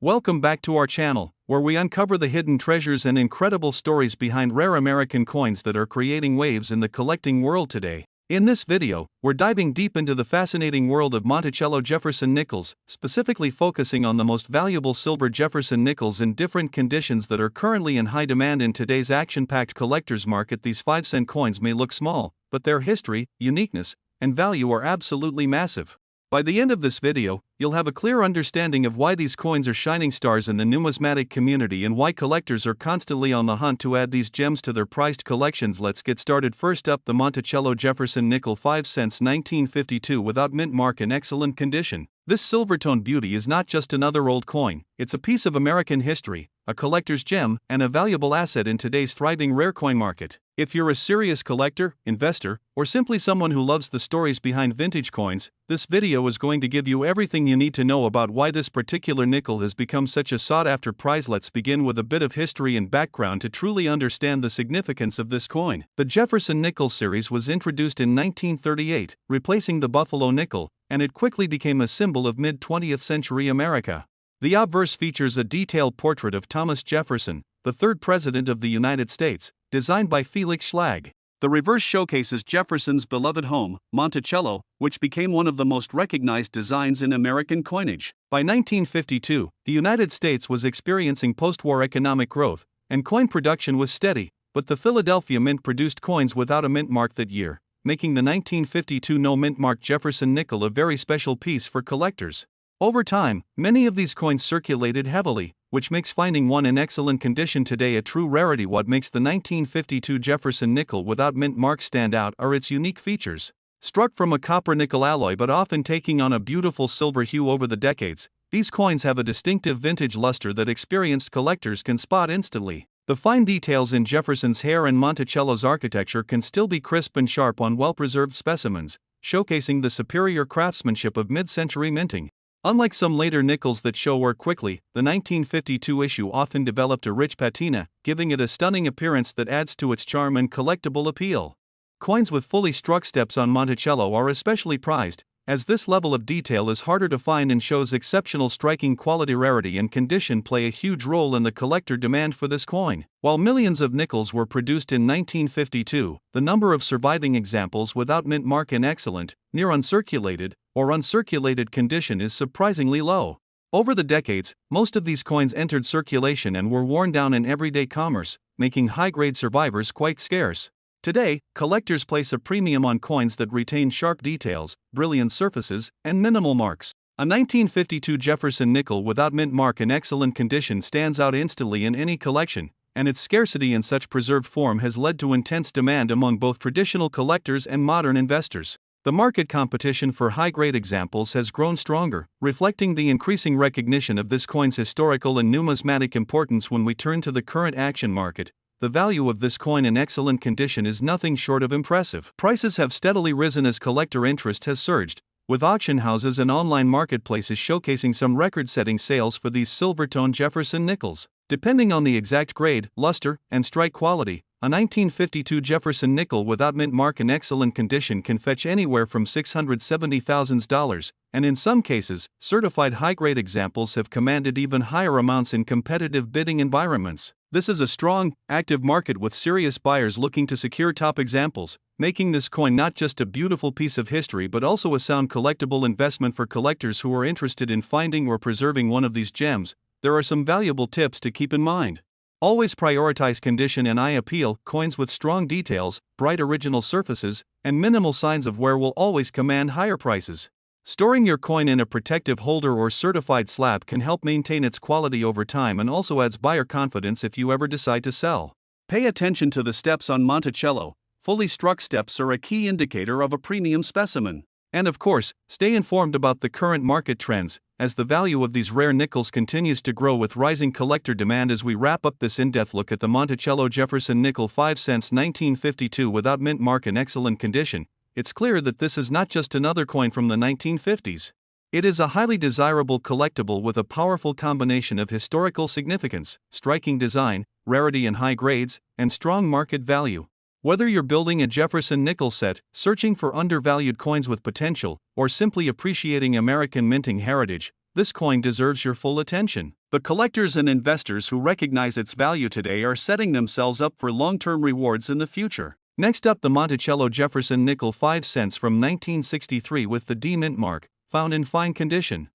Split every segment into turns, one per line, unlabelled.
Welcome back to our channel, where we uncover the hidden treasures and incredible stories behind rare American coins that are creating waves in the collecting world today. In this video, we're diving deep into the fascinating world of Monticello Jefferson nickels, specifically focusing on the most valuable silver Jefferson nickels in different conditions that are currently in high demand in today's action-packed collector's market. These 5-cent coins may look small, but their history, uniqueness, and value are absolutely massive. By the end of this video, you'll have a clear understanding of why these coins are shining stars in the numismatic community and why collectors are constantly on the hunt to add these gems to their prized collections. Let's get started. First up, the Monticello Jefferson nickel, 5 cents, 1952, without mint mark, in excellent condition. This silver-toned beauty is not just another old coin, it's a piece of American history, a collector's gem, and a valuable asset in today's thriving rare coin market. If you're a serious collector, investor, or simply someone who loves the stories behind vintage coins, this video is going to give you everything you need to know about why this particular nickel has become such a sought-after prize. Let's begin with a bit of history and background to truly understand the significance of this coin. The Jefferson nickel series was introduced in 1938, replacing the Buffalo nickel, and it quickly became a symbol of mid-20th century America. The obverse features a detailed portrait of Thomas Jefferson, the third president of the United States, designed by Felix Schlag. The reverse showcases Jefferson's beloved home, Monticello, which became one of the most recognized designs in American coinage. By 1952, the United States was experiencing post-war economic growth, and coin production was steady, but the Philadelphia Mint produced coins without a mint mark that year, making the 1952 no-mint mark Jefferson nickel a very special piece for collectors. Over time, many of these coins circulated heavily, which makes finding one in excellent condition today a true rarity. What makes the 1952 Jefferson nickel without mint mark stand out are its unique features. Struck from a copper-nickel alloy but often taking on a beautiful silver hue over the decades, these coins have a distinctive vintage luster that experienced collectors can spot instantly. The fine details in Jefferson's hair and Monticello's architecture can still be crisp and sharp on well-preserved specimens, showcasing the superior craftsmanship of mid-century minting. Unlike some later nickels that show wear quickly, the 1952 issue often developed a rich patina, giving it a stunning appearance that adds to its charm and collectible appeal. Coins with fully struck steps on Monticello are especially prized, as this level of detail is harder to find and shows exceptional striking quality. Rarity and condition play a huge role in the collector demand for this coin. While millions of nickels were produced in 1952, the number of surviving examples without mint mark in excellent, near uncirculated, or uncirculated condition is surprisingly low. Over the decades, most of these coins entered circulation and were worn down in everyday commerce, making high-grade survivors quite scarce. Today, collectors place a premium on coins that retain sharp details, brilliant surfaces, and minimal marks. A 1952 Jefferson nickel without mint mark in excellent condition stands out instantly in any collection, and its scarcity in such preserved form has led to intense demand among both traditional collectors and modern investors. The market competition for high-grade examples has grown stronger, reflecting the increasing recognition of this coin's historical and numismatic importance. When we turn to the current action market, the value of this coin in excellent condition is nothing short of impressive. Prices have steadily risen as collector interest has surged, with auction houses and online marketplaces showcasing some record-setting sales for these silver-toned Jefferson nickels. Depending on the exact grade, luster, and strike quality, a 1952 Jefferson nickel without mint mark in excellent condition can fetch anywhere from $670,000, and in some cases, certified high-grade examples have commanded even higher amounts in competitive bidding environments. This is a strong, active market with serious buyers looking to secure top examples, making this coin not just a beautiful piece of history but also a sound collectible investment for collectors who are interested in finding or preserving one of these gems. There are some valuable tips to keep in mind. Always prioritize condition and eye appeal. Coins with strong details, bright original surfaces, and minimal signs of wear will always command higher prices. Storing your coin in a protective holder or certified slab can help maintain its quality over time and also adds buyer confidence if you ever decide to sell. Pay attention to the steps on Monticello. Fully struck steps are a key indicator of a premium specimen. And of course, stay informed about the current market trends, as the value of these rare nickels continues to grow with rising collector demand. As we wrap up this in-depth look at the Monticello Jefferson nickel, 5 cents, 1952 without mint mark in excellent condition, it's clear that this is not just another coin from the 1950s. It is a highly desirable collectible with a powerful combination of historical significance, striking design, rarity in high grades, and strong market value. Whether you're building a Jefferson nickel set, searching for undervalued coins with potential, or simply appreciating American minting heritage, this coin deserves your full attention. The collectors and investors who recognize its value today are setting themselves up for long-term rewards in the future. Next up, the Monticello Jefferson nickel 5 cents from 1963 with the D mint mark, found in fine condition.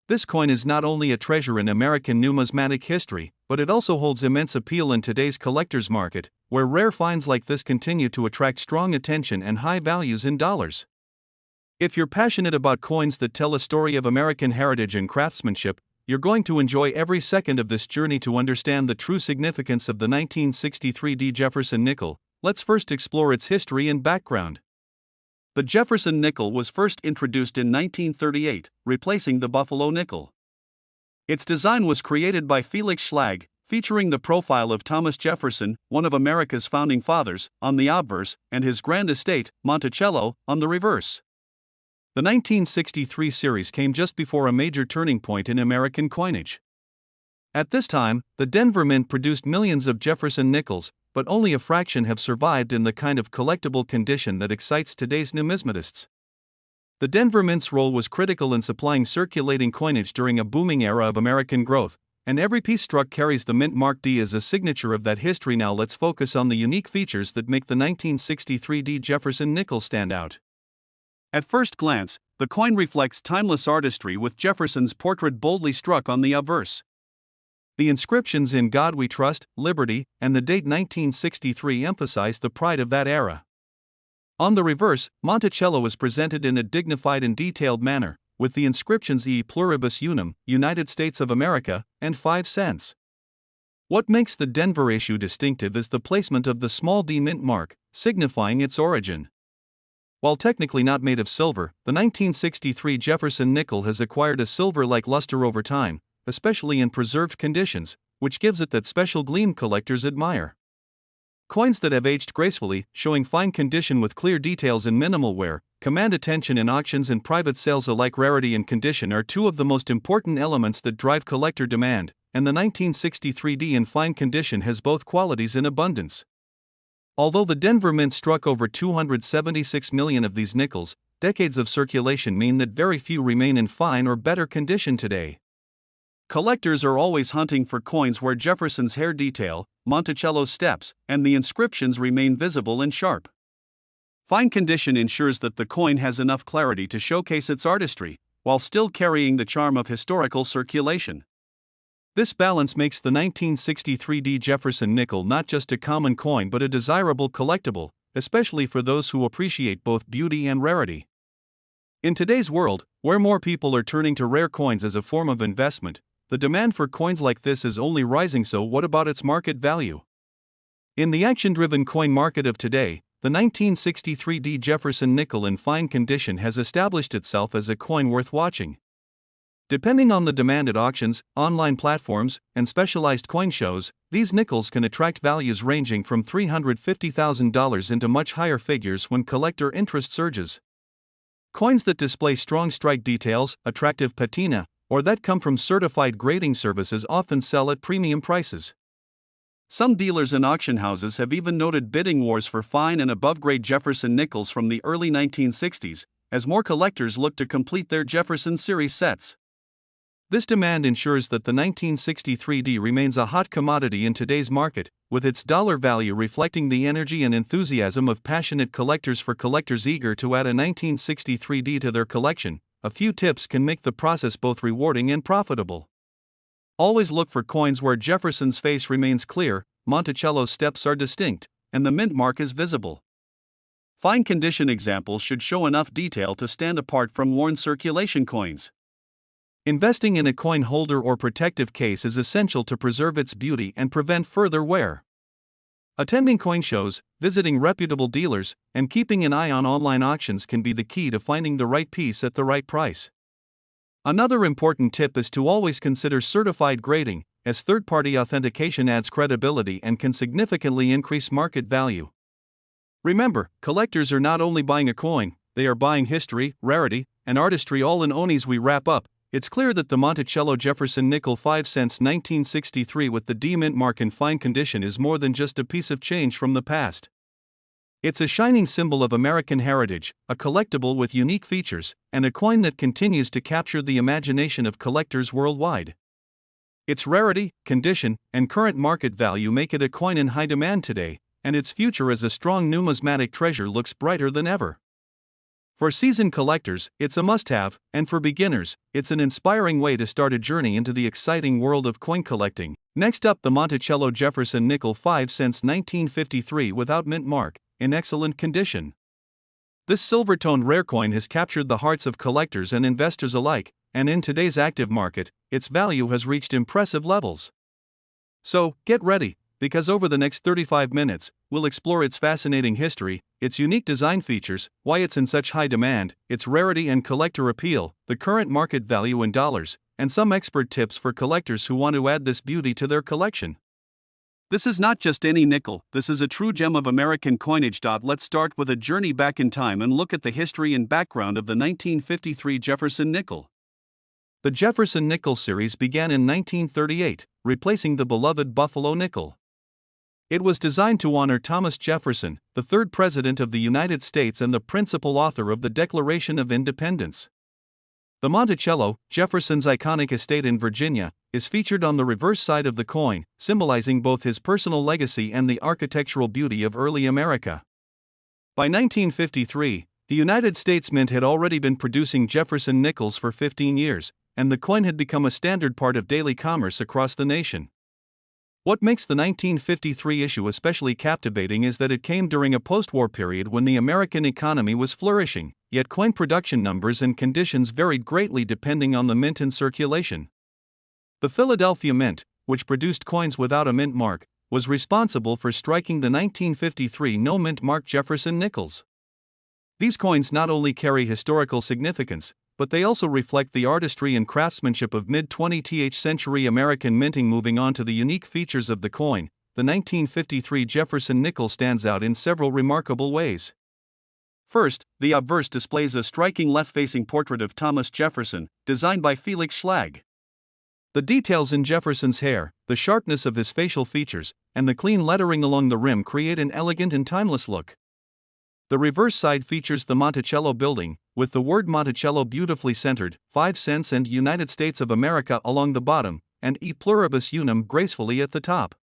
This coin is not only a treasure in American numismatic history, but it also holds immense appeal in today's collector's market, where rare finds like this continue to attract strong attention and high values in dollars. If you're passionate about coins that tell a story of American heritage and craftsmanship, you're going to enjoy every second of this journey to understand the true significance of the 1963 D Jefferson nickel. Let's first explore its history and background. The Jefferson nickel was first introduced in 1938, replacing the Buffalo nickel. Its design was created by Felix Schlag, featuring the profile of Thomas Jefferson, one of America's founding fathers, on the obverse, and his grand estate, Monticello, on the reverse. The 1963 series came just before a major turning point in American coinage. At this time, the Denver Mint produced millions of Jefferson nickels, but only a fraction have survived in the kind of collectible condition that excites today's numismatists. The Denver Mint's role was critical in supplying circulating coinage during a booming era of American growth, and every piece struck carries the Mint Mark D as a signature of that history. Now let's focus on the unique features that make the 1963 D Jefferson nickel stand out. At first glance, the coin reflects timeless artistry with Jefferson's portrait boldly struck on the obverse. The inscriptions "In God We Trust," "Liberty," and the date 1963 emphasize the pride of that era. On the reverse, Monticello is presented in a dignified and detailed manner, with the inscriptions "E Pluribus Unum," United States of America, and 5 cents. What makes the Denver issue distinctive is the placement of the small D mint mark, signifying its origin. While technically not made of silver, the 1963 Jefferson nickel has acquired a silver-like luster over time, especially in preserved conditions, which gives it that special gleam collectors admire. Coins that have aged gracefully, showing fine condition with clear details and minimal wear, command attention in auctions and private sales alike. Rarity and condition are two of the most important elements that drive collector demand, and the 1963 D in fine condition has both qualities in abundance. Although the Denver Mint struck over 276 million of these nickels, decades of circulation mean that very few remain in fine or better condition today. Collectors are always hunting for coins where Jefferson's hair detail, Monticello's steps, and the inscriptions remain visible and sharp. Fine condition ensures that the coin has enough clarity to showcase its artistry, while still carrying the charm of historical circulation. This balance makes the 1963 D Jefferson nickel not just a common coin but a desirable collectible, especially for those who appreciate both beauty and rarity. In today's world, where more people are turning to rare coins as a form of investment, the demand for coins like this is only rising. So what about its market value? In the action-driven coin market of today, the 1963 D Jefferson nickel in fine condition has established itself as a coin worth watching. Depending on the demand at auctions, online platforms, and specialized coin shows, these nickels can attract values ranging from $350,000 into much higher figures when collector interest surges. Coins that display strong strike details, attractive patina, or that come from certified grading services often sell at premium prices. Some dealers and auction houses have even noted bidding wars for fine and above-grade Jefferson nickels from the early 1960s, as more collectors look to complete their Jefferson series sets. This demand ensures that the 1963 D remains a hot commodity in today's market, with its dollar value reflecting the energy and enthusiasm of passionate collectors. For collectors eager to add a 1963 D to their collection, a few tips can make the process both rewarding and profitable. Always look for coins where Jefferson's face remains clear, Monticello's steps are distinct, and the mint mark is visible. Fine condition examples should show enough detail to stand apart from worn circulation coins. Investing in a coin holder or protective case is essential to preserve its beauty and prevent further wear. Attending coin shows, visiting reputable dealers, and keeping an eye on online auctions can be the key to finding the right piece at the right price. Another important tip is to always consider certified grading, as third-party authentication adds credibility and can significantly increase market value. Remember, collectors are not only buying a coin, they are buying history, rarity, and artistry all in one. As we wrap up, it's clear that the Monticello Jefferson nickel 5 cents 1963 with the D mint mark in fine condition is more than just a piece of change from the past. It's a shining symbol of American heritage, a collectible with unique features, and a coin that continues to capture the imagination of collectors worldwide. Its rarity, condition, and current market value make it a coin in high demand today, and its future as a strong numismatic treasure looks brighter than ever. For seasoned collectors, it's a must-have, and for beginners, it's an inspiring way to start a journey into the exciting world of coin collecting. Next up, the Monticello Jefferson nickel 5 cents 1953 without mint mark, in excellent condition. This silver-toned rare coin has captured the hearts of collectors and investors alike, and in today's active market, its value has reached impressive levels. So, get ready, because over the next 35 minutes, we'll explore its fascinating history, its unique design features, why it's in such high demand, its rarity and collector appeal, the current market value in dollars, and some expert tips for collectors who want to add this beauty to their collection. This is not just any nickel, this is a true gem of American coinage. Let's start with a journey back in time and look at the history and background of the 1953 Jefferson nickel. The Jefferson nickel series began in 1938, replacing the beloved Buffalo nickel. It was designed to honor Thomas Jefferson, the third President of the United States and the principal author of the Declaration of Independence. The Monticello, Jefferson's iconic estate in Virginia, is featured on the reverse side of the coin, symbolizing both his personal legacy and the architectural beauty of early America. By 1953, the United States Mint had already been producing Jefferson nickels for 15 years, and the coin had become a standard part of daily commerce across the nation. What makes the 1953 issue especially captivating is that it came during a post-war period when the American economy was flourishing, yet coin production numbers and conditions varied greatly depending on the mint in circulation. The Philadelphia Mint, which produced coins without a mint mark, was responsible for striking the 1953 no-mint mark Jefferson nickels. These coins not only carry historical significance, but they also reflect the artistry and craftsmanship of mid-20th century American minting. Moving on to the unique features of the coin, the 1953 Jefferson nickel stands out in several remarkable ways. First, the obverse displays a striking left-facing portrait of Thomas Jefferson, designed by Felix Schlag. The details in Jefferson's hair, the sharpness of his facial features, and the clean lettering along the rim create an elegant and timeless look. The reverse side features the Monticello building, with the word Monticello beautifully centered, 5 cents and United States of America along the bottom, and E pluribus unum gracefully at the top.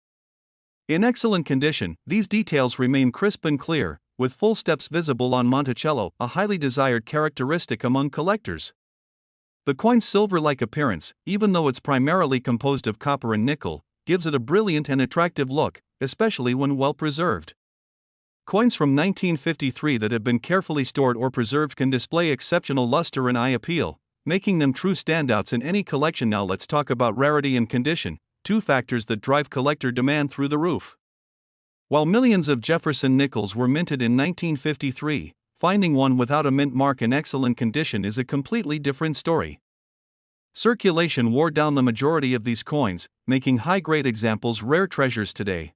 In excellent condition, these details remain crisp and clear, with full steps visible on Monticello, a highly desired characteristic among collectors. The coin's silver-like appearance, even though it's primarily composed of copper and nickel, gives it a brilliant and attractive look, especially when well preserved. Coins from 1953 that have been carefully stored or preserved can display exceptional luster and eye appeal, making them true standouts in any collection. Now let's talk about rarity and condition, two factors that drive collector demand through the roof. While millions of Jefferson nickels were minted in 1953, finding one without a mint mark in excellent condition is a completely different story. Circulation wore down the majority of these coins, making high-grade examples rare treasures today.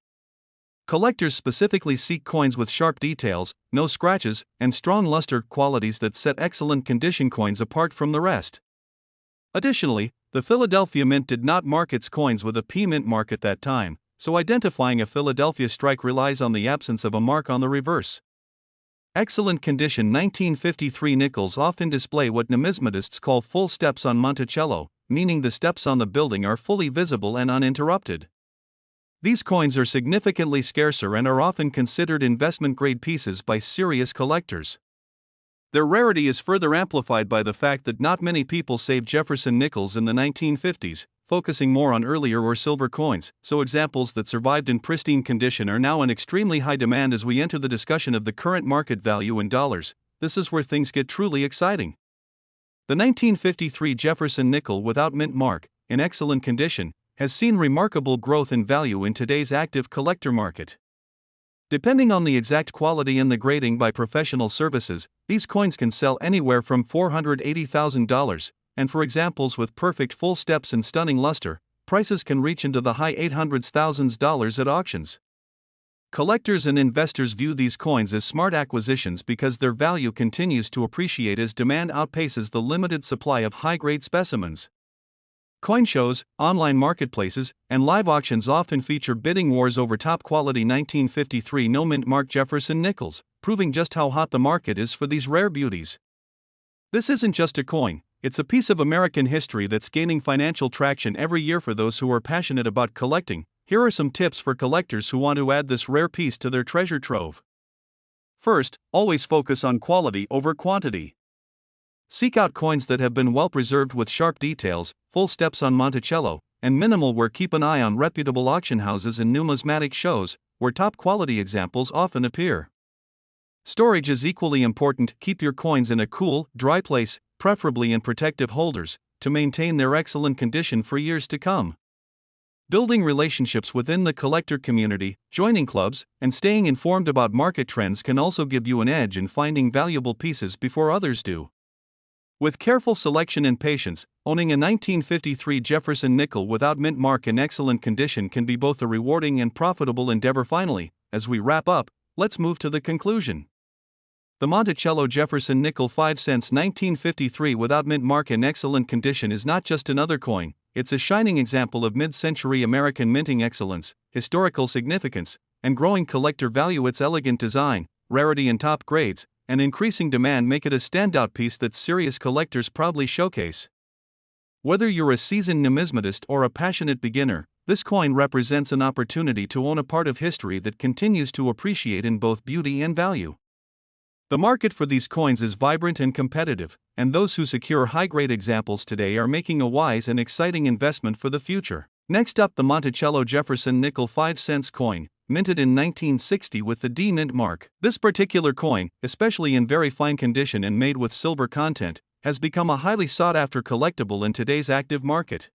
Collectors specifically seek coins with sharp details, no scratches, and strong luster, qualities that set excellent condition coins apart from the rest. Additionally, the Philadelphia Mint did not mark its coins with a P mint mark at that time, so identifying a Philadelphia strike relies on the absence of a mark on the reverse. Excellent condition 1953 nickels often display what numismatists call full steps on Monticello, meaning the steps on the building are fully visible and uninterrupted. These coins are significantly scarcer and are often considered investment-grade pieces by serious collectors. Their rarity is further amplified by the fact that not many people saved Jefferson nickels in the 1950s, focusing more on earlier or silver coins, so examples that survived in pristine condition are now in extremely high demand. As we enter the discussion of the current market value in dollars, this is where things get truly exciting. The 1953 Jefferson nickel without mint mark, in excellent condition, has seen remarkable growth in value in today's active collector market. Depending on the exact quality and the grading by professional services, these coins can sell anywhere from $480,000, and for examples with perfect full steps and stunning luster, prices can reach into the high $800,000s at auctions. Collectors and investors view these coins as smart acquisitions because their value continues to appreciate as demand outpaces the limited supply of high-grade specimens. Coin shows, online marketplaces, and live auctions often feature bidding wars over top quality 1953 no mint mark Jefferson nickels, proving just how hot the market is for these rare beauties. This isn't just a coin, it's a piece of American history that's gaining financial traction every year for those who are passionate about collecting. Here are some tips for collectors who want to add this rare piece to their treasure trove. First, always focus on quality over quantity. Seek out coins that have been well preserved with sharp details, full steps on Monticello, and minimal wear. Keep an eye on reputable auction houses and numismatic shows, where top quality examples often appear. Storage is equally important. Keep your coins in a cool, dry place, preferably in protective holders, to maintain their excellent condition for years to come. Building relationships within the collector community, joining clubs, and staying informed about market trends can also give you an edge in finding valuable pieces before others do. With careful selection and patience, owning a 1953 Jefferson nickel without mint mark in excellent condition can be both a rewarding and profitable endeavor. Finally, as we wrap up, let's move to the conclusion. The Monticello Jefferson nickel 5 cents 1953 without mint mark in excellent condition is not just another coin, it's a shining example of mid-century American minting excellence, historical significance, and growing collector value. Its elegant design, rarity and top grades, and increasing demand make it a standout piece that serious collectors proudly showcase. Whether you're a seasoned numismatist or a passionate beginner, this coin represents an opportunity to own a part of history that continues to appreciate in both beauty and value. The market for these coins is vibrant and competitive, and those who secure high-grade examples today are making a wise and exciting investment for the future. Next up, the Monticello Jefferson nickel 5 cents coin, minted in 1960 with the D mint mark. This particular coin, especially in very fine condition and made with silver content, has become a highly sought-after collectible in today's active market.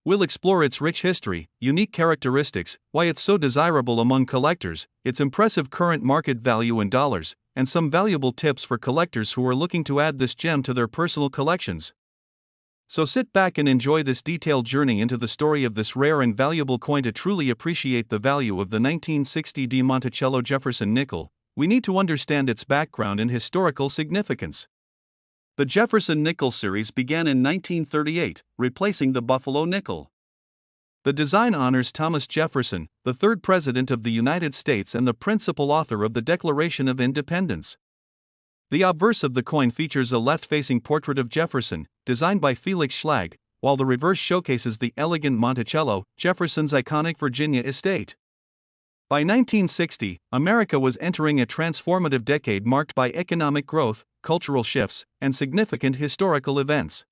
We'll explore its rich history, unique characteristics, why it's so desirable among collectors, its impressive current market value in dollars, and some valuable tips for collectors who are looking to add this gem to their personal collections. So sit back and enjoy this detailed journey into the story of this rare and valuable coin. To truly appreciate the value of the 1960 D Monticello Jefferson nickel, we need to understand its background and historical significance. The Jefferson nickel series began in 1938, replacing the Buffalo nickel. The design honors Thomas Jefferson, the third President of the United States and the principal author of the Declaration of Independence. The obverse of the coin features a left-facing portrait of Jefferson, designed by Felix Schlag, while the reverse showcases the elegant Monticello, Jefferson's iconic Virginia estate. By 1960, America was entering a transformative decade marked by economic growth, cultural shifts, and significant historical events.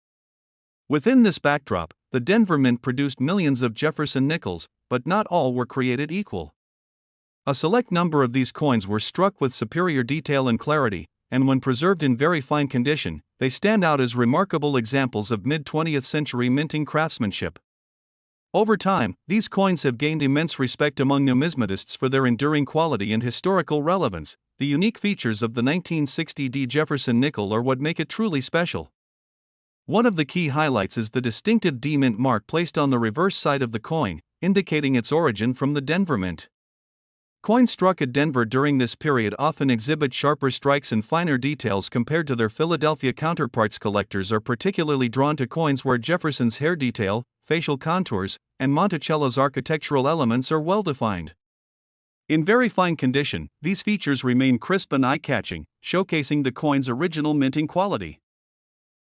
Within this backdrop, the Denver Mint produced millions of Jefferson nickels, but not all were created equal. A select number of these coins were struck with superior detail and clarity, and when preserved in very fine condition, they stand out as remarkable examples of mid-20th century minting craftsmanship. Over time, these coins have gained immense respect among numismatists for their enduring quality and historical relevance. The unique features of the 1960 D Jefferson nickel are what make it truly special. One of the key highlights is the distinctive D mint mark placed on the reverse side of the coin, indicating its origin from the Denver Mint. Coins struck at Denver during this period often exhibit sharper strikes and finer details compared to their Philadelphia counterparts. Collectors are particularly drawn to coins where Jefferson's hair detail, facial contours, and Monticello's architectural elements are well defined. In very fine condition, these features remain crisp and eye-catching, showcasing the coin's original minting quality.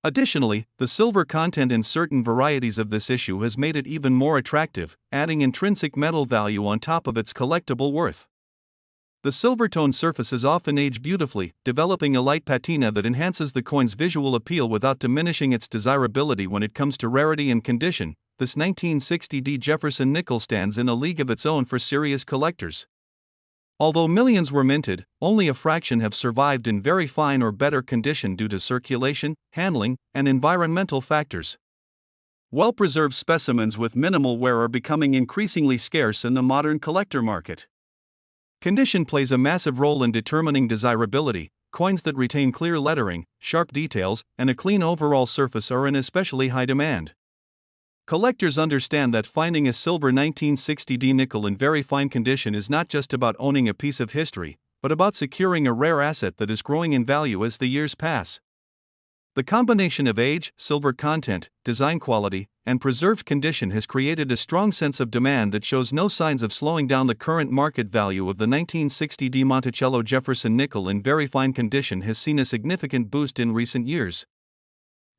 Additionally, the silver content in certain varieties of this issue has made it even more attractive, adding intrinsic metal value on top of its collectible worth. The silver-toned surfaces often age beautifully, developing a light patina that enhances the coin's visual appeal without diminishing its desirability. When it comes to rarity and condition, this 1960 D Jefferson nickel stands in a league of its own for serious collectors. Although millions were minted, only a fraction have survived in very fine or better condition due to circulation, handling, and environmental factors. Well-preserved specimens with minimal wear are becoming increasingly scarce in the modern collector market. Condition plays a massive role in determining desirability. Coins that retain clear lettering, sharp details, and a clean overall surface are in especially high demand. Collectors understand that finding a silver 1960 D nickel in very fine condition is not just about owning a piece of history, but about securing a rare asset that is growing in value as the years pass. The combination of age, silver content, design quality, and preserved condition has created a strong sense of demand that shows no signs of slowing down. The current market value of the 1960D Monticello Jefferson nickel in very fine condition has seen a significant boost in recent years.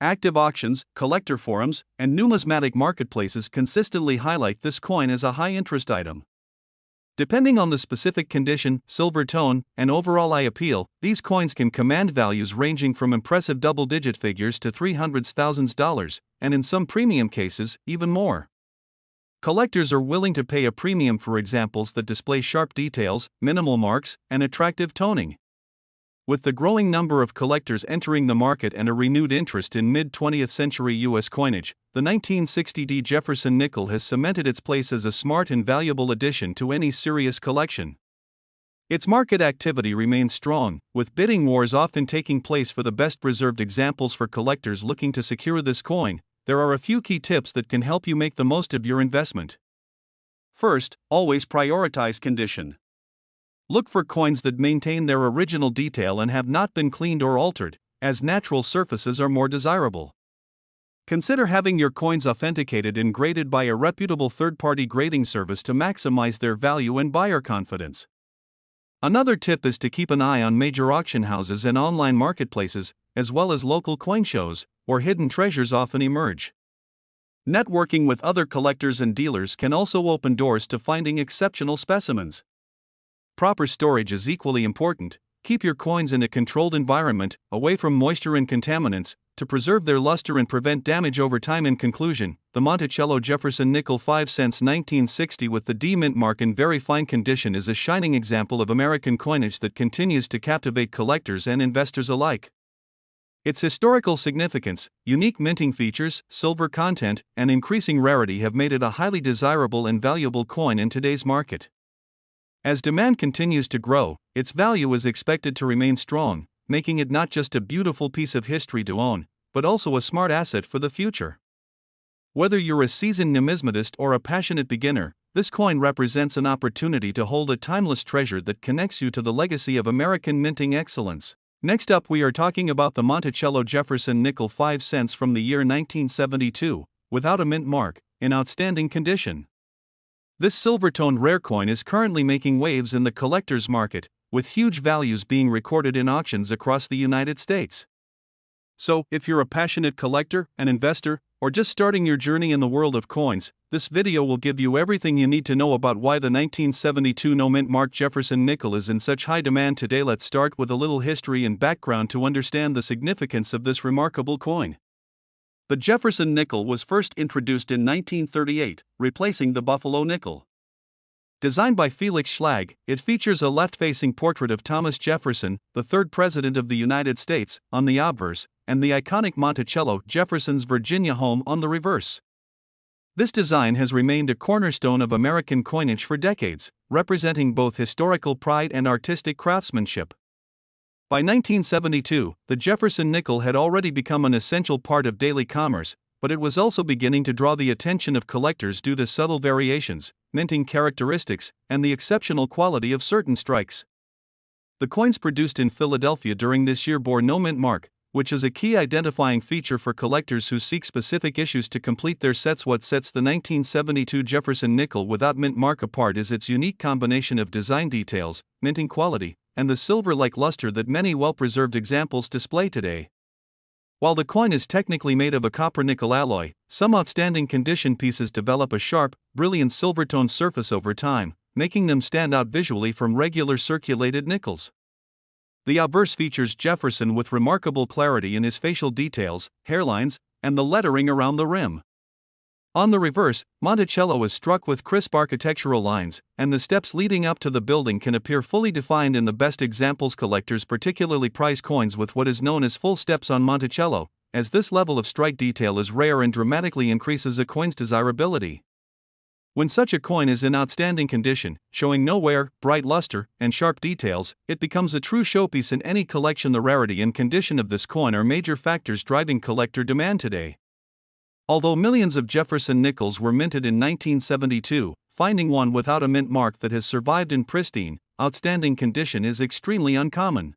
Active auctions, collector forums, and numismatic marketplaces consistently highlight this coin as a high-interest item. Depending on the specific condition, silver tone, and overall eye appeal, these coins can command values ranging from impressive double-digit figures to $300,000, and in some premium cases, even more. Collectors are willing to pay a premium for examples that display sharp details, minimal marks, and attractive toning. With the growing number of collectors entering the market and a renewed interest in mid-20th century U.S. coinage, the 1960D Jefferson nickel has cemented its place as a smart and valuable addition to any serious collection. Its market activity remains strong, with bidding wars often taking place for the best preserved examples. For collectors looking to secure this coin, there are a few key tips that can help you make the most of your investment. First, always prioritize condition. Look for coins that maintain their original detail and have not been cleaned or altered, as natural surfaces are more desirable. Consider having your coins authenticated and graded by a reputable third-party grading service to maximize their value and buyer confidence. Another tip is to keep an eye on major auction houses and online marketplaces, as well as local coin shows, where hidden treasures often emerge. Networking with other collectors and dealers can also open doors to finding exceptional specimens. Proper storage is equally important. Keep your coins in a controlled environment, away from moisture and contaminants, to preserve their luster and prevent damage over time. In conclusion, the Monticello Jefferson nickel 5 cents 1960 with the D mint mark in very fine condition is a shining example of American coinage that continues to captivate collectors and investors alike. Its historical significance, unique minting features, silver content, and increasing rarity have made it a highly desirable and valuable coin in today's market. As demand continues to grow, its value is expected to remain strong, making it not just a beautiful piece of history to own, but also a smart asset for the future. Whether you're a seasoned numismatist or a passionate beginner, this coin represents an opportunity to hold a timeless treasure that connects you to the legacy of American minting excellence. Next up, we are talking about the Monticello Jefferson nickel 5 cents from the year 1972, without a mint mark, in outstanding condition. This silver-toned rare coin is currently making waves in the collector's market, with huge values being recorded in auctions across the United States. So, if you're a passionate collector, an investor, or just starting your journey in the world of coins, this video will give you everything you need to know about why the 1972 no-mint mark Jefferson nickel is in such high demand today. Let's start with a little history and background to understand the significance of this remarkable coin. The Jefferson nickel was first introduced in 1938, replacing the Buffalo nickel. Designed by Felix Schlag, it features a left-facing portrait of Thomas Jefferson, the third President of the United States, on the obverse, and the iconic Monticello Jefferson's Virginia home on the reverse. This design has remained a cornerstone of American coinage for decades, representing both historical pride and artistic craftsmanship. By 1972, the Jefferson nickel had already become an essential part of daily commerce, but it was also beginning to draw the attention of collectors due to subtle variations, minting characteristics, and the exceptional quality of certain strikes. The coins produced in Philadelphia during this year bore no mint mark, which is a key identifying feature for collectors who seek specific issues to complete their sets. What sets the 1972 Jefferson nickel without mint mark apart is its unique combination of design details, minting quality, and the silver-like luster that many well-preserved examples display today. While the coin is technically made of a copper-nickel alloy, some outstanding condition pieces develop a sharp, brilliant silver-toned surface over time, making them stand out visually from regular circulated nickels. The obverse features Jefferson with remarkable clarity in his facial details, hairlines, and the lettering around the rim. On the reverse, Monticello is struck with crisp architectural lines, and the steps leading up to the building can appear fully defined in the best examples. Collectors particularly prize coins with what is known as full steps on Monticello, as this level of strike detail is rare and dramatically increases a coin's desirability. When such a coin is in outstanding condition, showing no wear, bright luster, and sharp details, it becomes a true showpiece in any collection. The rarity and condition of this coin are major factors driving collector demand today. Although millions of Jefferson nickels were minted in 1972, finding one without a mint mark that has survived in pristine, outstanding condition is extremely uncommon.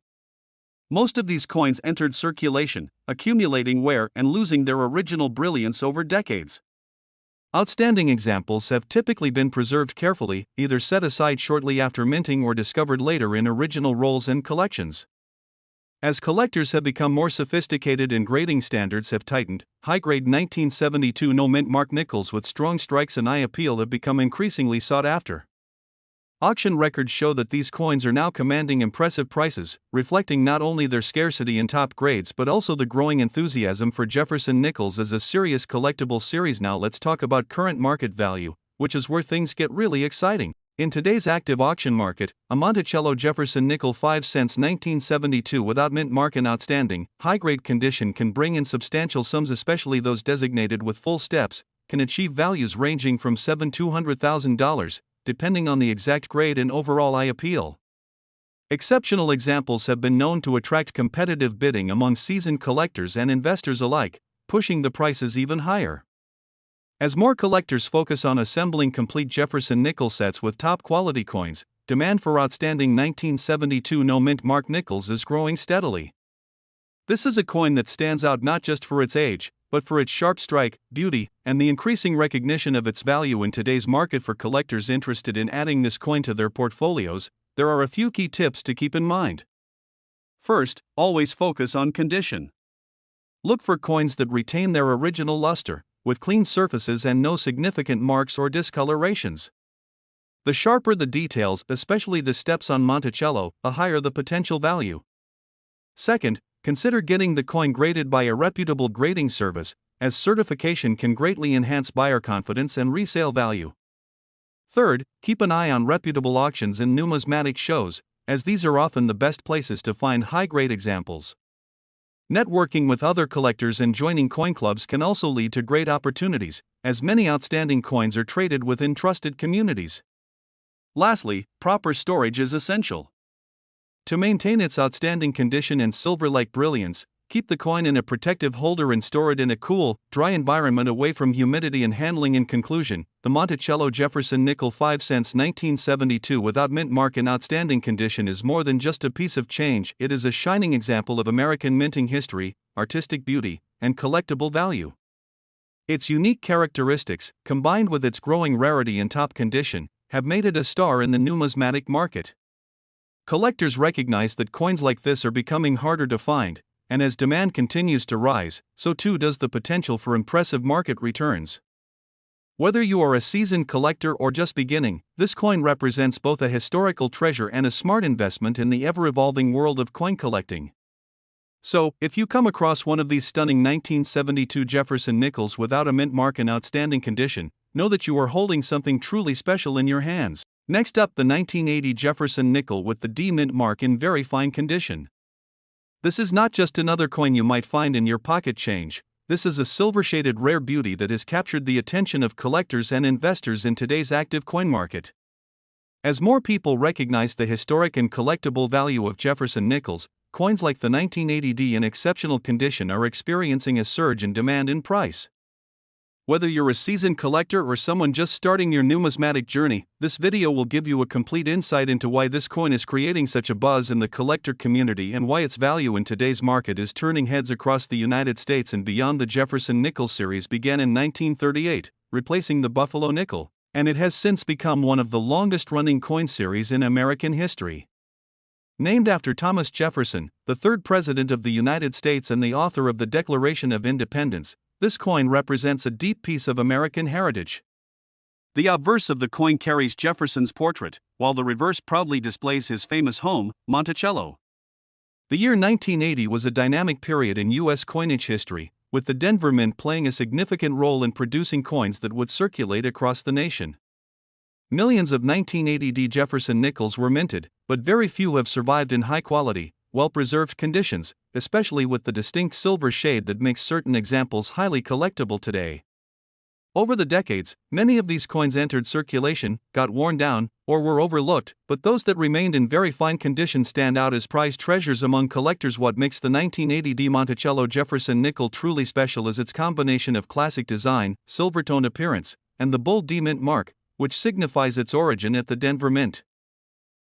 Most of these coins entered circulation, accumulating wear and losing their original brilliance over decades. Outstanding examples have typically been preserved carefully, either set aside shortly after minting or discovered later in original rolls and collections. As collectors have become more sophisticated and grading standards have tightened, high-grade 1972 no-mint mark nickels with strong strikes and eye appeal have become increasingly sought after. Auction records show that these coins are now commanding impressive prices, reflecting not only their scarcity in top grades but also the growing enthusiasm for Jefferson nickels as a serious collectible series. Now let's talk about current market value, which is where things get really exciting. In today's active auction market, a Monticello Jefferson nickel 5 cents 1972 without mint mark in outstanding, high-grade condition can bring in substantial sums, especially those designated with full steps, can achieve values ranging from $7,000 to $200,000, depending on the exact grade and overall eye appeal. Exceptional examples have been known to attract competitive bidding among seasoned collectors and investors alike, pushing the prices even higher. As more collectors focus on assembling complete Jefferson nickel sets with top-quality coins, demand for outstanding 1972 no-mint mark nickels is growing steadily. This is a coin that stands out not just for its age, but for its sharp strike, beauty, and the increasing recognition of its value in today's market. For collectors interested in adding this coin to their portfolios, there are a few key tips to keep in mind. First, always focus on condition. Look for coins that retain their original luster, with clean surfaces and no significant marks or discolorations. The sharper the details, especially the steps on Monticello, the higher the potential value. Second, consider getting the coin graded by a reputable grading service, as certification can greatly enhance buyer confidence and resale value. Third, keep an eye on reputable auctions and numismatic shows, as these are often the best places to find high-grade examples. Networking with other collectors and joining coin clubs can also lead to great opportunities, as many outstanding coins are traded within trusted communities. Lastly, proper storage is essential. To maintain its outstanding condition and silver-like brilliance, keep the coin in a protective holder and store it in a cool, dry environment away from humidity and handling. In conclusion, the Monticello Jefferson nickel 5 cents 1972 without mint mark in outstanding condition is more than just a piece of change. It is a shining example of American minting history, artistic beauty, and collectible value. Its unique characteristics, combined with its growing rarity and top condition, have made it a star in the numismatic market. Collectors recognize that coins like this are becoming harder to find, and as demand continues to rise, so too does the potential for impressive market returns. Whether you are a seasoned collector or just beginning, this coin represents both a historical treasure and a smart investment in the ever-evolving world of coin collecting. So, if you come across one of these stunning 1972 Jefferson nickels without a mint mark in outstanding condition, know that you are holding something truly special in your hands. Next up, the 1980 Jefferson nickel with the D mint mark in very fine condition. This is not just another coin you might find in your pocket change. This is a silver-shaded rare beauty that has captured the attention of collectors and investors in today's active coin market. As more people recognize the historic and collectible value of Jefferson nickels, coins like the 1980 D in exceptional condition are experiencing a surge in demand and price. Whether you're a seasoned collector or someone just starting your numismatic journey, this video will give you a complete insight into why this coin is creating such a buzz in the collector community and why its value in today's market is turning heads across the United States and beyond. The Jefferson nickel series began in 1938, replacing the Buffalo nickel, and it has since become one of the longest-running coin series in American history. Named after Thomas Jefferson, the third president of the United States and the author of the Declaration of Independence, this coin represents a deep piece of American heritage. The obverse of the coin carries Jefferson's portrait, while the reverse proudly displays his famous home, Monticello. The year 1980 was a dynamic period in U.S. coinage history, with the Denver Mint playing a significant role in producing coins that would circulate across the nation. Millions of 1980 D Jefferson nickels were minted, but very few have survived in high-quality, well-preserved conditions, especially with the distinct silver shade that makes certain examples highly collectible today. Over the decades, many of these coins entered circulation, got worn down, or were overlooked, but those that remained in very fine condition stand out as prized treasures among collectors. What makes the 1980 D Monticello Jefferson nickel truly special is its combination of classic design, silver-toned appearance, and the bold D mint mark, which signifies its origin at the Denver Mint.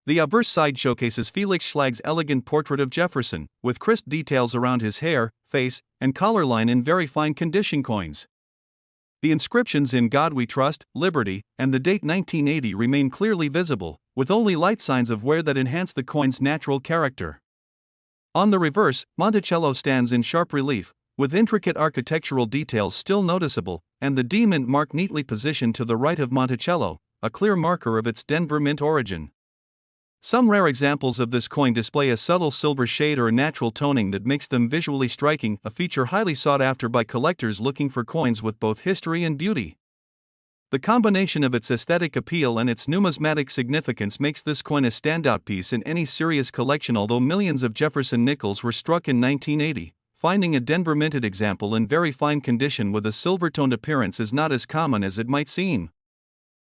The obverse side showcases Felix Schlag's elegant portrait of Jefferson, with crisp details around his hair, face, and collar line in very fine condition coins. The inscriptions "In God We Trust," "Liberty," and the date 1980 remain clearly visible, with only light signs of wear that enhance the coin's natural character. On the reverse, Monticello stands in sharp relief, with intricate architectural details still noticeable, and the D Mint mark neatly positioned to the right of Monticello, a clear marker of its Denver Mint origin. Some rare examples of this coin display a subtle silver shade or natural toning that makes them visually striking, a feature highly sought after by collectors looking for coins with both history and beauty. The combination of its aesthetic appeal and its numismatic significance makes this coin a standout piece in any serious collection. Although millions of Jefferson nickels were struck in 1980, finding a Denver minted example in very fine condition with a silver-toned appearance is not as common as it might seem.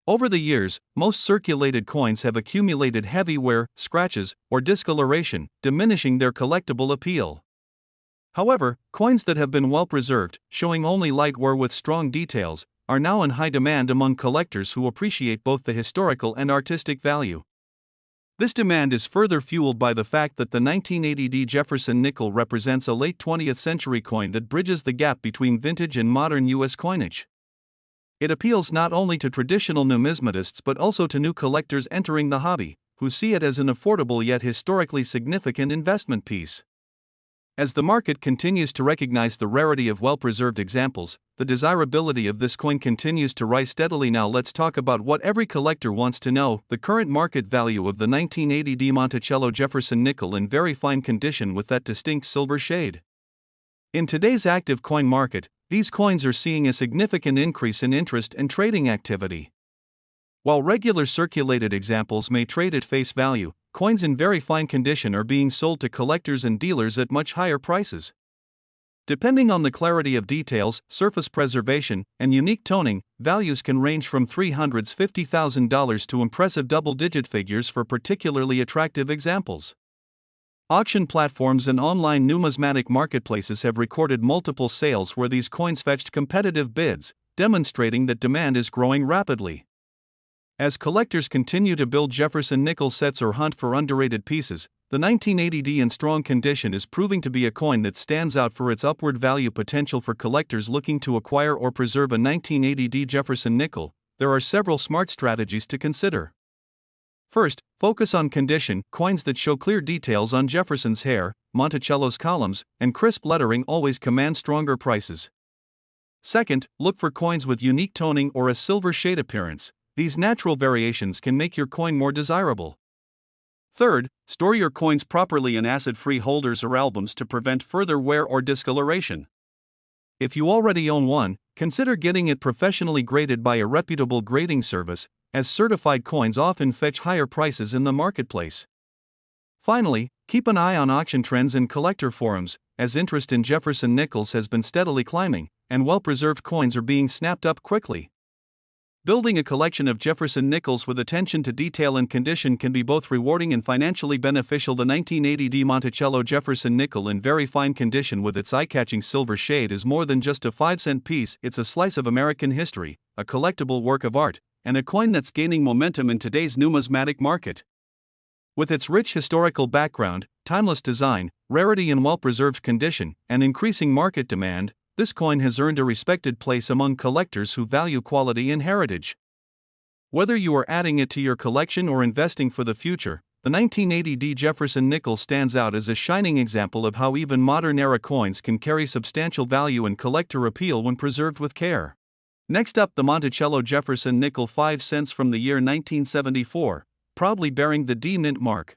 Over the years, most circulated coins have accumulated heavy wear, scratches, or discoloration, diminishing their collectible appeal. However, coins that have been well preserved, showing only light wear with strong details, are now in high demand among collectors who appreciate both the historical and artistic value. This demand is further fueled by the fact that the 1980 D Jefferson nickel represents a late 20th century coin that bridges the gap between vintage and modern U.S. coinage. It appeals not only to traditional numismatists but also to new collectors entering the hobby, who see it as an affordable yet historically significant investment piece. As the market continues to recognize the rarity of well-preserved examples, the desirability of this coin continues to rise steadily. Now let's talk about what every collector wants to know: the current market value of the 1980 D Monticello Jefferson nickel in very fine condition with that distinct silver shade. In today's active coin market, these coins are seeing a significant increase in interest and trading activity. While regular circulated examples may trade at face value, coins in very fine condition are being sold to collectors and dealers at much higher prices. Depending on the clarity of details, surface preservation, and unique toning, values can range from $350,000 to impressive double-digit figures for particularly attractive examples. Auction platforms and online numismatic marketplaces have recorded multiple sales where these coins fetched competitive bids, demonstrating that demand is growing rapidly. As collectors continue to build Jefferson nickel sets or hunt for underrated pieces, the 1980 D in strong condition is proving to be a coin that stands out for its upward value potential. For collectors looking to acquire or preserve a 1980 D Jefferson nickel, there are several smart strategies to consider. First, focus on condition. Coins that show clear details on Jefferson's hair, Monticello's columns, and crisp lettering always command stronger prices. Second, look for coins with unique toning or a silver shade appearance. These natural variations can make your coin more desirable. Third, store your coins properly in acid-free holders or albums to prevent further wear or discoloration. If you already own one, consider getting it professionally graded by a reputable grading service, as certified coins often fetch higher prices in the marketplace. Finally, keep an eye on auction trends and collector forums, as interest in Jefferson nickels has been steadily climbing, and well-preserved coins are being snapped up quickly. Building a collection of Jefferson nickels with attention to detail and condition can be both rewarding and financially beneficial. The 1980 D Monticello Jefferson nickel in very fine condition with its eye-catching silver shade is more than just a 5-cent piece. It's a slice of American history, a collectible work of art, and a coin that's gaining momentum in today's numismatic market. With its rich historical background, timeless design, rarity in well-preserved condition, and increasing market demand, this coin has earned a respected place among collectors who value quality and heritage. Whether you are adding it to your collection or investing for the future, the 1980 D Jefferson nickel stands out as a shining example of how even modern-era coins can carry substantial value and collector appeal when preserved with care. Next up, the Monticello Jefferson nickel 5 cents from the year 1974, proudly bearing the D Mint mark.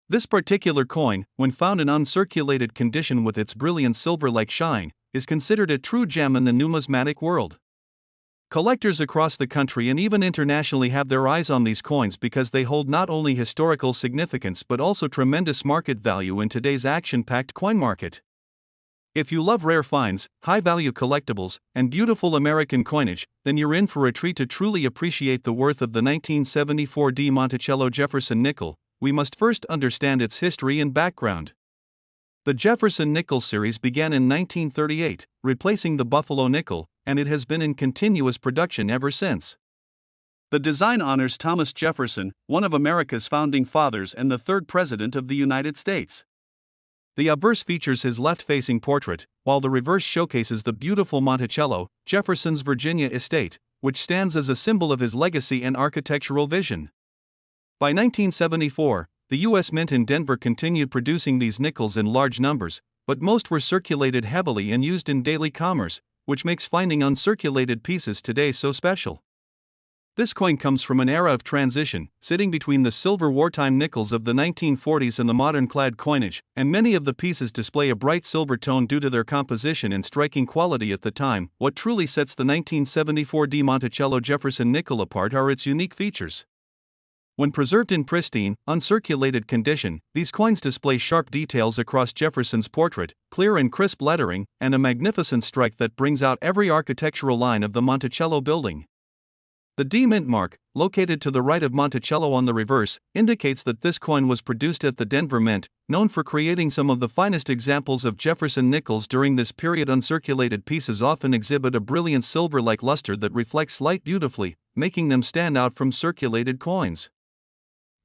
This particular coin, when found in uncirculated condition with its brilliant silver-like shine, is considered a true gem in the numismatic world. Collectors across the country and even internationally have their eyes on these coins because they hold not only historical significance but also tremendous market value in today's action-packed coin market. If you love rare finds, high-value collectibles, and beautiful American coinage, then you're in for a treat. To truly appreciate the worth of the 1974 D Monticello Jefferson nickel, we must first understand its history and background. The Jefferson nickel series began in 1938, replacing the Buffalo nickel, and it has been in continuous production ever since. The design honors Thomas Jefferson, one of America's founding fathers and the third President of the United States. The obverse features his left-facing portrait, while the reverse showcases the beautiful Monticello, Jefferson's Virginia estate, which stands as a symbol of his legacy and architectural vision. By 1974, the U.S. Mint in Denver continued producing these nickels in large numbers, but most were circulated heavily and used in daily commerce, which makes finding uncirculated pieces today so special. This coin comes from an era of transition, sitting between the silver wartime nickels of the 1940s and the modern clad coinage, and many of the pieces display a bright silver tone due to their composition and striking quality at the time. What truly sets the 1974 D Monticello Jefferson nickel apart are its unique features. When preserved in pristine, uncirculated condition, these coins display sharp details across Jefferson's portrait, clear and crisp lettering, and a magnificent strike that brings out every architectural line of the Monticello building. The D Mint mark, located to the right of Monticello on the reverse, indicates that this coin was produced at the Denver Mint, known for creating some of the finest examples of Jefferson nickels during this period. Uncirculated pieces often exhibit a brilliant silver-like luster that reflects light beautifully, making them stand out from circulated coins.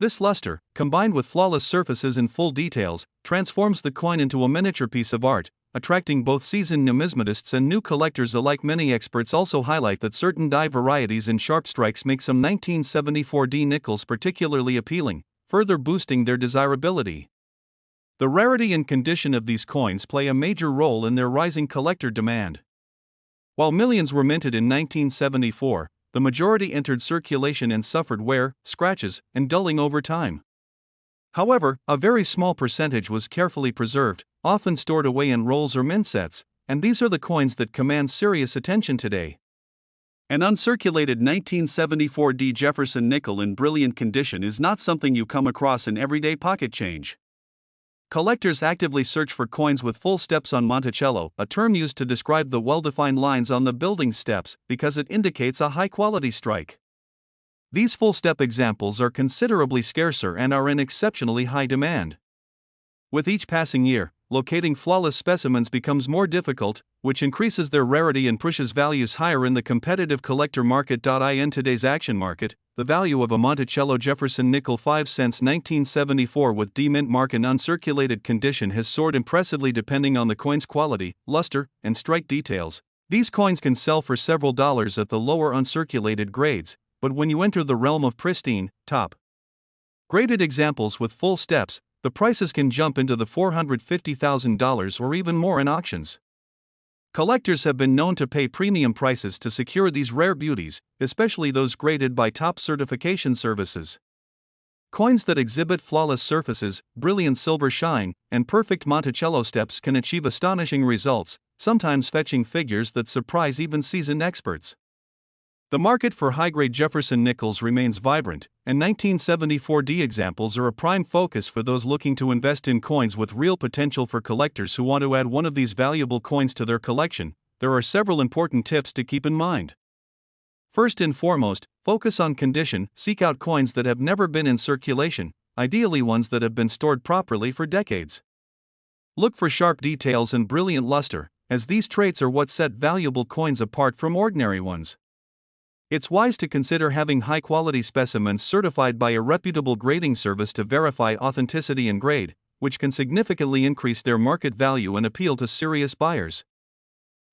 This luster, combined with flawless surfaces and full details, transforms the coin into a miniature piece of art, attracting both seasoned numismatists and new collectors alike. Many experts also highlight that certain die varieties and sharp strikes make some 1974 D nickels particularly appealing, further boosting their desirability. The rarity and condition of these coins play a major role in their rising collector demand. While millions were minted in 1974, the majority entered circulation and suffered wear, scratches, and dulling over time. However, a very small percentage was carefully preserved, often stored away in rolls or mint sets, and these are the coins that command serious attention today. An uncirculated 1974 D Jefferson nickel in brilliant condition is not something you come across in everyday pocket change. Collectors actively search for coins with full steps on Monticello, a term used to describe the well-defined lines on the building's steps, because it indicates a high-quality strike. These full-step examples are considerably scarcer and are in exceptionally high demand. With each passing year, locating flawless specimens becomes more difficult, which increases their rarity and pushes values higher in the competitive collector market. In today's action market, the value of a Monticello Jefferson nickel 5 cents 1974 with D Mint mark in uncirculated condition has soared impressively depending on the coin's quality, luster, and strike details. These coins can sell for several dollars at the lower uncirculated grades, but when you enter the realm of pristine, top-graded examples with full steps, the prices can jump into the $450,000 or even more in auctions. Collectors have been known to pay premium prices to secure these rare beauties, especially those graded by top certification services. Coins that exhibit flawless surfaces, brilliant silver shine, and perfect Monticello steps can achieve astonishing results, sometimes fetching figures that surprise even seasoned experts. The market for high-grade Jefferson nickels remains vibrant, and 1974 D examples are a prime focus for those looking to invest in coins with real potential. For collectors who want to add one of these valuable coins to their collection, there are several important tips to keep in mind. First and foremost, focus on condition. Seek out coins that have never been in circulation, ideally ones that have been stored properly for decades. Look for sharp details and brilliant luster, as these traits are what set valuable coins apart from ordinary ones. It's wise to consider having high-quality specimens certified by a reputable grading service to verify authenticity and grade, which can significantly increase their market value and appeal to serious buyers.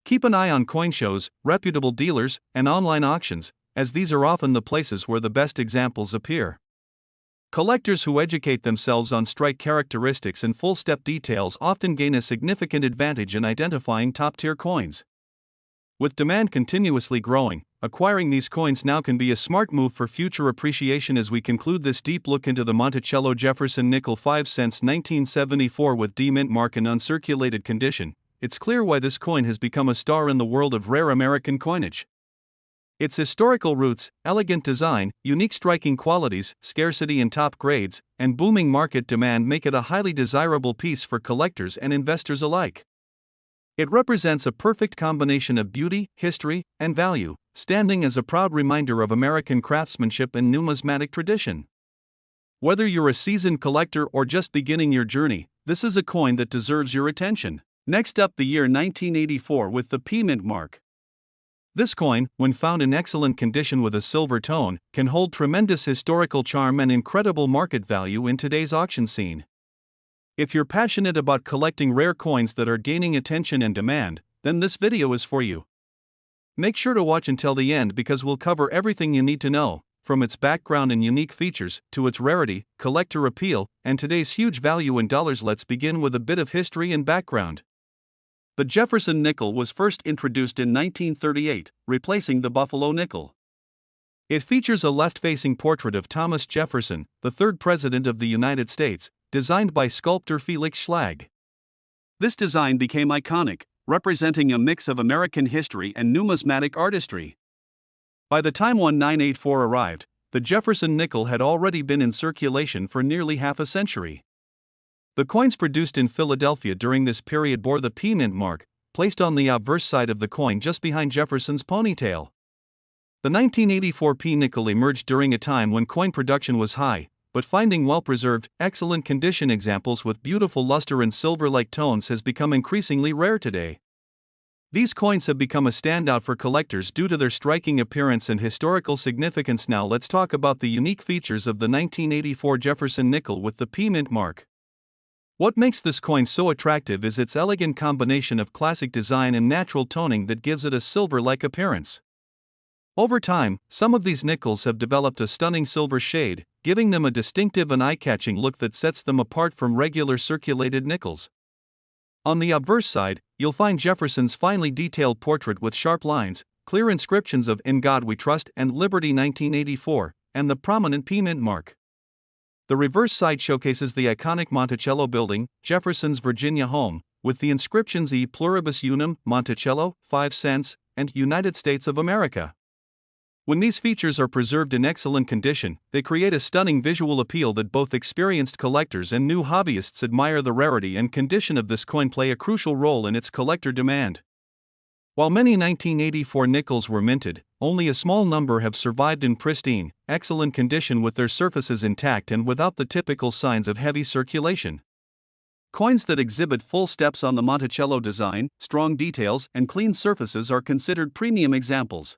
Keep an eye on coin shows, reputable dealers, and online auctions, as these are often the places where the best examples appear. Collectors who educate themselves on strike characteristics and full-step details often gain a significant advantage in identifying top-tier coins. With demand continuously growing, acquiring these coins now can be a smart move for future appreciation. As we conclude this deep look into the Monticello Jefferson nickel 5 cents 1974 with D Mint mark in uncirculated condition, it's clear why this coin has become a star in the world of rare American coinage. Its historical roots, elegant design, unique striking qualities, scarcity in top grades, and booming market demand make it a highly desirable piece for collectors and investors alike. It represents a perfect combination of beauty, history, and value, standing as a proud reminder of American craftsmanship and numismatic tradition. Whether you're a seasoned collector or just beginning your journey, this is a coin that deserves your attention. Next up, the year 1984 with the P Mint mark. This coin, when found in excellent condition with a silver tone, can hold tremendous historical charm and incredible market value in today's auction scene. If you're passionate about collecting rare coins that are gaining attention and demand, then this video is for you. Make sure to watch until the end because we'll cover everything you need to know, from its background and unique features, to its rarity, collector appeal, and today's huge value in dollars. Let's begin with a bit of history and background. The Jefferson nickel was first introduced in 1938, replacing the Buffalo nickel. It features a left-facing portrait of Thomas Jefferson, the third President of the United States, designed by sculptor Felix Schlag. This design became iconic, representing a mix of American history and numismatic artistry. By the time 1984 arrived, the Jefferson nickel had already been in circulation for nearly half a century. The coins produced in Philadelphia during this period bore the P Mint mark, placed on the obverse side of the coin just behind Jefferson's ponytail. The 1984 P nickel emerged during a time when coin production was high, but finding well-preserved, excellent condition examples with beautiful luster and silver-like tones has become increasingly rare today. These coins have become a standout for collectors due to their striking appearance and historical significance. Now let's talk about the unique features of the 1984 Jefferson nickel with the P Mint mark. What makes this coin so attractive is its elegant combination of classic design and natural toning that gives it a silver-like appearance. Over time, some of these nickels have developed a stunning silver shade, giving them a distinctive and eye-catching look that sets them apart from regular circulated nickels. On the obverse side, you'll find Jefferson's finely detailed portrait with sharp lines, clear inscriptions of "In God We Trust" and "Liberty 1984", and the prominent P Mint mark. The reverse side showcases the iconic Monticello building, Jefferson's Virginia home, with the inscriptions "E Pluribus Unum, Monticello, 5 cents", and "United States of America". When these features are preserved in excellent condition, they create a stunning visual appeal that both experienced collectors and new hobbyists admire. The rarity and condition of this coin play a crucial role in its collector demand. While many 1984 nickels were minted, only a small number have survived in pristine, excellent condition with their surfaces intact and without the typical signs of heavy circulation. Coins that exhibit full steps on the Monticello design, strong details, and clean surfaces are considered premium examples.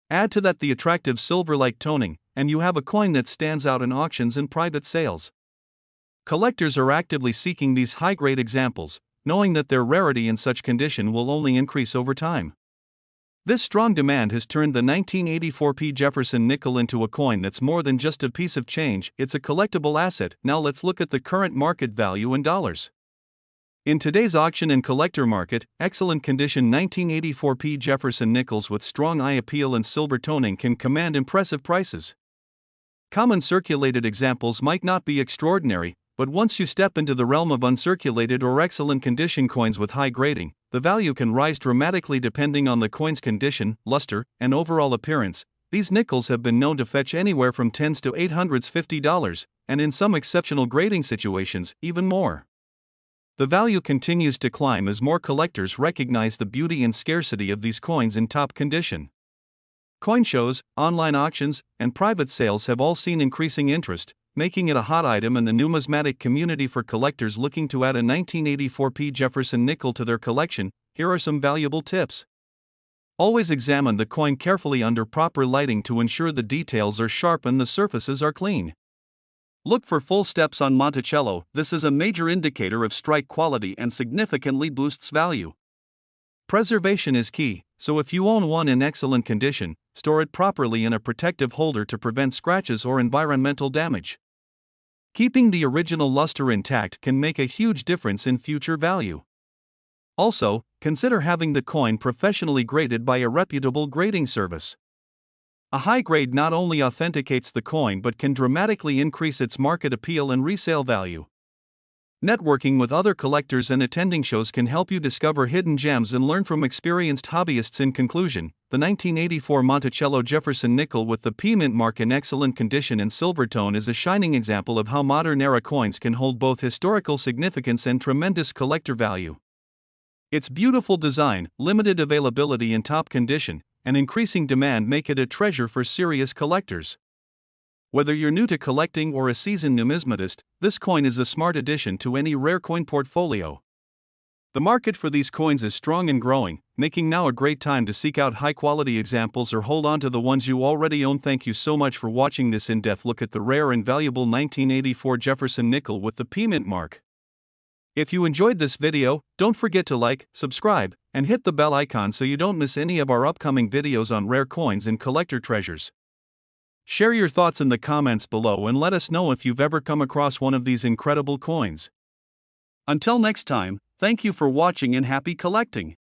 Add to that the attractive silver-like toning, and you have a coin that stands out in auctions and private sales. Collectors are actively seeking these high-grade examples, knowing that their rarity in such condition will only increase over time. This strong demand has turned the 1984 P Jefferson nickel into a coin that's more than just a piece of change, it's a collectible asset. Now let's look at the current market value in dollars. In today's auction and collector market, excellent condition 1984 P Jefferson nickels with strong eye appeal and silver toning can command impressive prices. Common circulated examples might not be extraordinary, but once you step into the realm of uncirculated or excellent condition coins with high grading, the value can rise dramatically depending on the coin's condition, luster, and overall appearance. These nickels have been known to fetch anywhere from $10s to $850, and in some exceptional grading situations, even more. The value continues to climb as more collectors recognize the beauty and scarcity of these coins in top condition. Coin shows, online auctions, and private sales have all seen increasing interest, making it a hot item in the numismatic community. For collectors looking to add a 1984 P Jefferson nickel to their collection, here are some valuable tips. Always examine the coin carefully under proper lighting to ensure the details are sharp and the surfaces are clean. Look for full steps on Monticello. This is a major indicator of strike quality and significantly boosts value. Preservation is key, so if you own one in excellent condition, store it properly in a protective holder to prevent scratches or environmental damage. Keeping the original luster intact can make a huge difference in future value. Also, consider having the coin professionally graded by a reputable grading service. A high grade not only authenticates the coin but can dramatically increase its market appeal and resale value. Networking with other collectors and attending shows can help you discover hidden gems and learn from experienced hobbyists. In conclusion, the 1984 Monticello Jefferson nickel with the P Mint mark in excellent condition and silver tone is a shining example of how modern-era coins can hold both historical significance and tremendous collector value. Its beautiful design, limited availability in top condition, and increasing demand make it a treasure for serious collectors. Whether you're new to collecting or a seasoned numismatist, this coin is a smart addition to any rare coin portfolio. The market for these coins is strong and growing, making now a great time to seek out high-quality examples or hold on to the ones you already own. Thank you so much for watching this in-depth look at the rare and valuable 1984 Jefferson nickel with the P mint mark. If you enjoyed this video, don't forget to like, subscribe, and hit the bell icon so you don't miss any of our upcoming videos on rare coins and collector treasures. Share your thoughts in the comments below and let us know if you've ever come across one of these incredible coins. Until next time, thank you for watching and happy collecting.